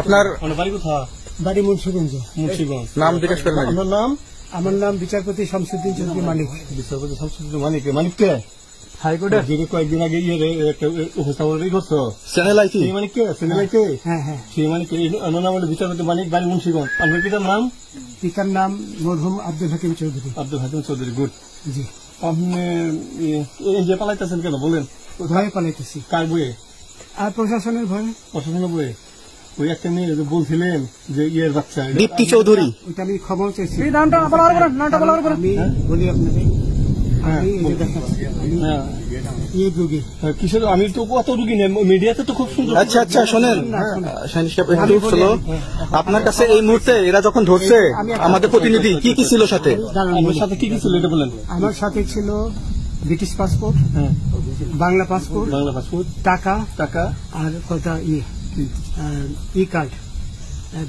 আপনার বাড়ি মুন্সিগঞ্জ। নাম জিজ্ঞেস করেন। আমার নাম বিচারপতি শামসুদ্দিন চৌধুরী মানিক। বিচারপতি শামসুদ্দিন মানিককে হাইকোর্টে কয়েকদিন আগে উপস্থাপন করছো চ্যানেল আইছি চ্যানেল হ্যাঁ হ্যাঁ, সেই মানিককে নাম হলো বিচারপতি মানিক, বাড়ি মুন্সিগঞ্জ। আপনার পিতার নাম? পিতার নাম মরহুম আব্দুল হাকিম চৌধুরী। আব্দুল হাকিম চৌধুরী, গুড। জি। আপনি এই যে পালাইতেছেন কেন বলেন? ভয়ে পালাইতেছি। কার বইয়ে? আর প্রশাসনের ভয়ে। প্রশাসনের বইয়ে? ওই একটা মেয়ে বলছিলেন যে ইয়ের বাচ্চা দীপ্তি চৌধুরী, ওইটা আমি খবর চাইছি। নামটা আমি বলি আপনাকে, কিসের? আমি তো কত রুগী নেই মিডিয়াতে তো খুব সুন্দর। আচ্ছা আচ্ছা শোনেন, আপনার কাছে এই মুহূর্তে এরা যখন ধরছে আমাদের প্রতিনিধি কি কি ছিল সাথে? আমার সাথে কি কি ছিল এটা বলেন। আমার সাথে ছিল ব্রিটিশ পাসপোর্ট, বাংলা পাসপোর্ট, টাকা টাকা আর কটা ই কার্ড,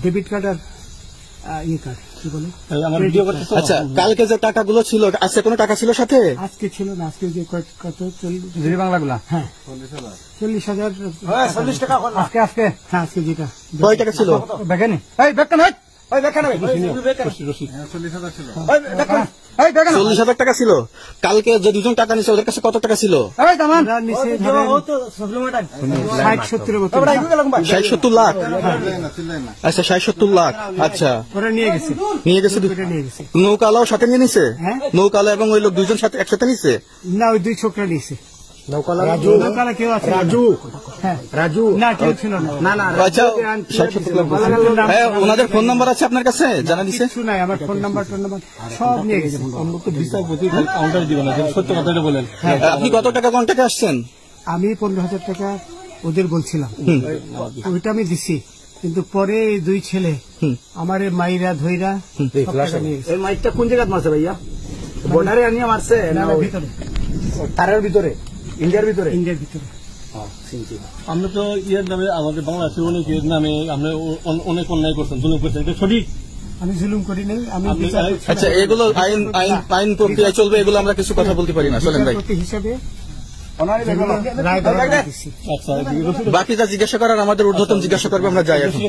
ডেবিট কার্ড আর ই কার্ড, কি বলে। আচ্ছা, কালকে যে টাকাগুলো ছিল, আজকে কোনো টাকা ছিল সাথে? আজকে ছিল না, আজকে যে কত 40 বাংলাগুলা, হ্যাঁ 40,000 টাকা আজকে হ্যাঁ, আজকে যেটা। কয় টাকা ছিল? দেখেনি 40,000 টাকা ছিল। কালকে যে দুজন টাকা নিছে ওদের কাছে কত টাকা ছিল? 60-70 লাখ। আচ্ছা 60-70 লাখ। আচ্ছা ওরা নিয়ে গেছে। নৌকালাও সাথে নিয়ে নিছে? নৌকালা এবং ওই লোক দুজন সাথে একসাথে নিছে না? ওই দুই ছোকরা নিছে। নৌকালা কেউ আছে? রাজু না, কেউ ছিল না। আচ্ছা, ওনাদের ফোন নাম্বার আছে আপনার কাছে? জানা দিছে? কিছু নাই, আমার ফোন নাম্বার সব নিয়ে গেছে। সত্য কথাটা বলেন। আপনি কত টাকা কন্ট্যাক্টে আসছেন? আমি 15,000 টাকা ওদের বলছিলাম, ওইটা আমি দিছি। কিন্তু পরে এই দুই ছেলে আমার মাইরা ধইরা এই মাইকটা কোন জায়গায় মারছে ভাইয়া? বর্ডারে আনিয়ে মারছে না ভিতরে? তারের ভিতরে, ইন্ডিয়ার ভিতরে? ইন্ডিয়ার ভিতরে। আমরা তো ইয়ের নামে, আমাদের বাংলাদেশের অনেকের নামে আমরা অনেক অন্যায় করছেন, জুলুম করছেন, এটা সঠিক? আমি জুলুম করি নাই। আমি আচ্ছা, এগুলো আইন প্রক্রিয়া চলবে, এগুলো আমরা কিছু কথা বলতে পারি না। চলেন ভাই, হিসাবে বাকি যা জিজ্ঞাসা করার আমাদের ঊর্ধ্বতন জিজ্ঞাসা করবে, আমরা যাই এখন।